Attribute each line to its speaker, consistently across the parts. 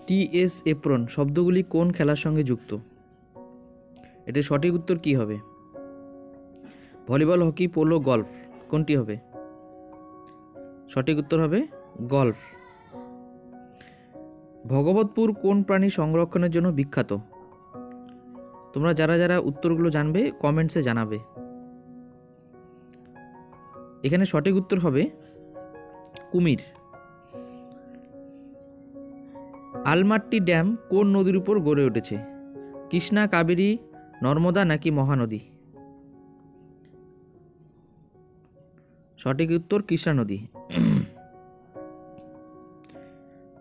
Speaker 1: T.S.. Apron শব্দগুলি কোন খেলার সঙ্গে যুক্ত? এটির সঠিক উত্তর কি হবে? ভলিবল, হকি, পোলো, গলফ, কোনটি হবে? সঠিক উত্তর হবে গলফ। ভগবতপুর কোন প্রাণী সংরক্ষণের জন্য বিখ্যাত? তোমরা যারা যারা উত্তরগুলো জানবে কমেন্টসে জানাবে। এখানে সঠিক উত্তর হবে কুমির। আলমাট্টি ড্যাম কোন নদীর উপর গড়ে উঠেছে? কৃষ্ণা, কাবেরী, নর্মদা নাকি মহানদী? সঠিক উত্তর কৃষ্ণা নদী।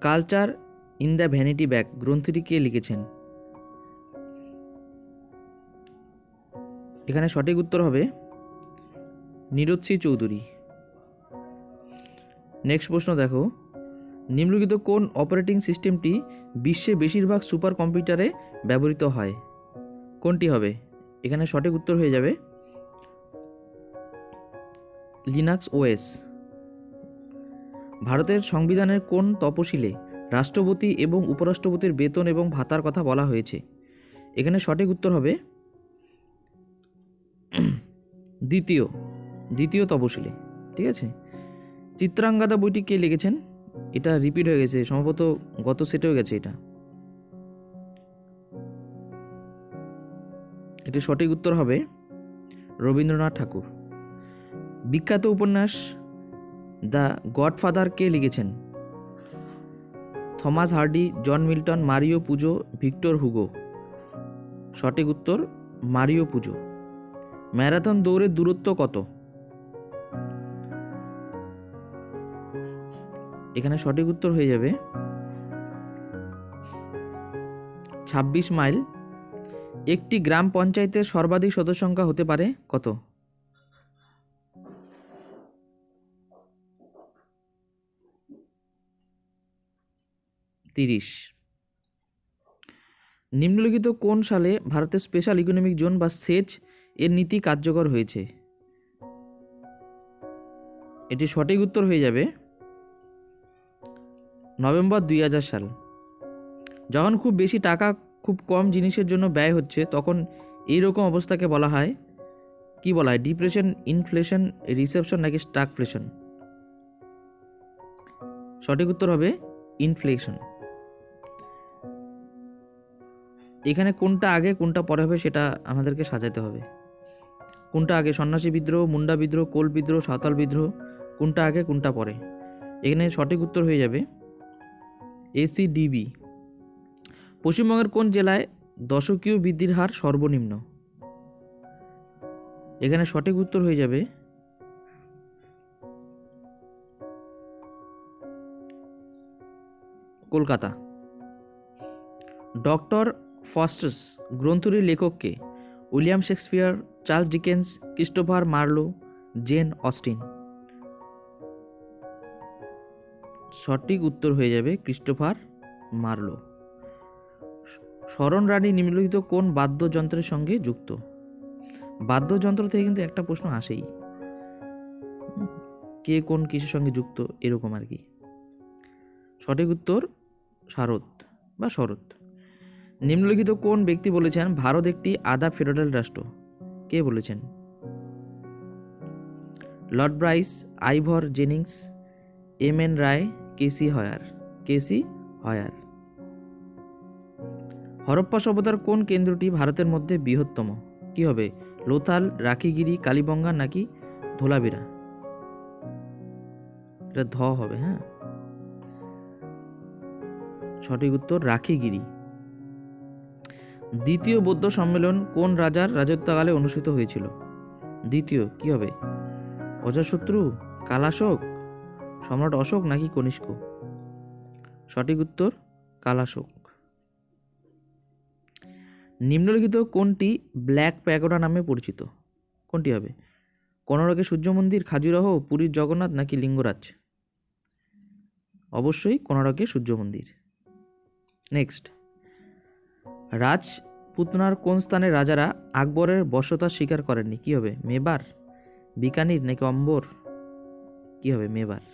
Speaker 1: Culture in the vanity bag গ্রন্থটি কে লিখেছেন? এখানে সঠিক উত্তর হবে নীরোৎসী চৌধুরী। নেক্সট প্রশ্ন দেখো, নিম্নলিখিত কোন অপারেটিং সিস্টেমটি বিশ্বে বেশিরভাগ সুপার কম্পিউটারে ব্যবহৃত হয়? কোনটি হবে? এখানে সঠিক উত্তর হয়ে যাবে লিনাক্স ওএস। ভারতের সংবিধানের কোন তপশিলে রাষ্ট্রপতি এবং উপরাষ্ট্রপতির বেতন এবং ভাতার কথা বলা হয়েছে? এখানে সঠিক উত্তর হবে দ্বিতীয় তপশিলে। ঠিক আছে। চিত্রাঙ্গাদা বইটি কে লিখেছেন? এটা রিপিট হয়ে গেছে, সম্ভবত গত সেটেও গেছে এটা। এটি সঠিক উত্তর হবে রবীন্দ্রনাথ ঠাকুর। বিখ্যাত উপন্যাস দ্য গডফাদার কে লিখেছেন? Thomas Hardy, John Milton, Mario Puzo, Victor Hugo. সঠিক উত্তর মারিও পুজো। ম্যারাথন দৌড়ের দূরত্ব কত? এখানে সঠিক উত্তর হয়ে যাবে 26 মাইল। একটি গ্রাম পঞ্চায়েতের সর্বাধিক সদস্য সংখ্যা হতে পারে কত? তিরিশ। নিম্নলিখিত কোন সালে ভারতের স্পেশাল ইকোনমিক জোন বা সেচ এর নীতি কার্যকর হয়েছে? এটি সঠিক উত্তর হয়ে যাবে নভেম্বর 2000 সাল। যখন খুব বেশি টাকা খুব কম জিনিসের জন্য ব্যয় হচ্ছে তখন এইরকম অবস্থাকে বলা হয় কি বলা হয়? ডিপ্রেশন, ইনফ্লেশন, রিসেপশন নাকি স্টাগফ্লেশন? সঠিক উত্তর হবে ইনফ্লেশন। এখানে কোনটা আগে কোনটা পরে হবে সেটা আমাদেরকে সাজাতে হবে। কোনটা আগে? সন্ন্যাসী বিদ্রোহ, মুন্ডা বিদ্রোহ, কোল বিদ্রোহ, সাঁওতাল বিদ্রোহ, কোনটা আগে কোনটা পরে? এখানে সঠিক উত্তর হয়ে যাবে ACDB। পশ্চিমবঙ্গের কোন জেলায় দশকীয় বৃদ্ধির হার সর্বনিম্ন? এখানে সঠিক উত্তর হয়ে যাবে কলকাতা। ডক্টর ফস্টাস গ্রন্থটির লেখককে? William Shakespeare, Charles Dickens, Christopher Marlowe, Jane Austen. সঠিক উত্তর হয়ে যাবে ক্রিস্টোফার মার্লো। শরণ রানী নিম্নলিখিত কোন বাদ্যযন্ত্রের সঙ্গে যুক্ত? বাদ্যযন্ত্র থেকে কিন্তু একটা প্রশ্ন আসেই, কে কোন কিসের সঙ্গে যুক্ত, এরকম আর কি। সঠিক উত্তর শারদ বা শরৎ। নিম্নলিখিত কোন ব্যক্তি বলেছেন ভারত একটি আধা ফেডারেল রাষ্ট্র? কে বলেছেন? লর্ড ব্রাইস, আইভর জেনিংস, MN রায়, কেসি হয়ার। হরপ্পা সভ্যতার কোন কেন্দ্রটি ভারতের মধ্যে বৃহত্তম? কি হবে? লোথাল, রাখিগিরি, কালীবঙ্গা নাকি ধোলাবিরা? এটা ধ হবে। হ্যাঁ, সঠিক উত্তর রাখিগিরি। দ্বিতীয় বৌদ্ধ সম্মেলন কোন রাজার রাজত্বকালে অনুষ্ঠিত হয়েছিল? দ্বিতীয় কি হবে? অজাতশত্রু, কালাশোক, সম্রাট অশোক নাকি কনিষ্ক? সঠিক উত্তর কালাশোক। নিম্নলিখিত কোনটি ব্ল্যাক প্যাগোডা নামে পরিচিত? কোনটি হবে? কোনারকের সূর্য মন্দির, খাজুরাহো, পুরীর জগন্নাথ নাকি লিঙ্গরাজ? অবশ্যই কোনারকের সূর্য মন্দির। নেক্সট, রাজপুতনার কোন স্থানে রাজারা আকবরের বশ্যতা স্বীকার করেননি? কি হবে? মেবার, বিকানির নাকি অম্বর? কি হবে? মেবার।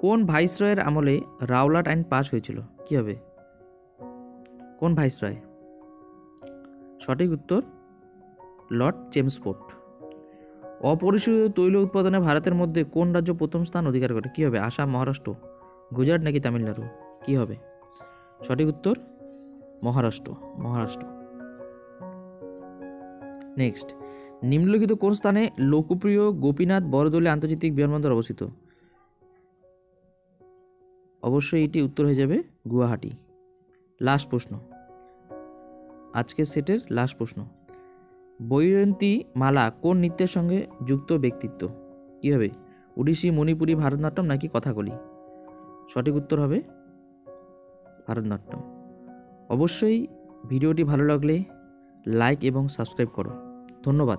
Speaker 1: কোন ভাইসরয়ের আমলে রাওলাট আইন পাশ হয়েছিল? কী হবে? কোন ভাইসরয়? সঠিক উত্তর লর্ড চেমসফোর্ড। অপরিশোধিত তৈল উৎপাদনে ভারতের মধ্যে কোন রাজ্য প্রথম স্থান অধিকার করে? কী হবে? আসাম, মহারাষ্ট্র, গুজরাট নাকি তামিলনাড়ু? কী হবে? সঠিক উত্তর মহারাষ্ট্র। নেক্সট, নিম্নলিখিত কোন স্থানে লোকপ্রিয় গোপীনাথ বরদলৈ আন্তর্জাতিক বিমানবন্দর অবস্থিত? অবশ্যই এটি উত্তর হয়ে যাবে গুয়াহাটি। লাস্ট প্রশ্ন, আজকের সেটের লাস্ট প্রশ্ন। বৈজয়ন্তী মালা কোন নৃত্যের সঙ্গে যুক্ত ব্যক্তিত্ব? কী হবে? ওড়িশি, মণিপুরি, ভারতনাট্যম নাকি কথাকলি? সঠিক উত্তর হবে ভারতনাট্যম। অবশ্যই ভিডিওটি ভালো লাগলে লাইক এবং সাবস্ক্রাইব করো। ধন্যবাদ।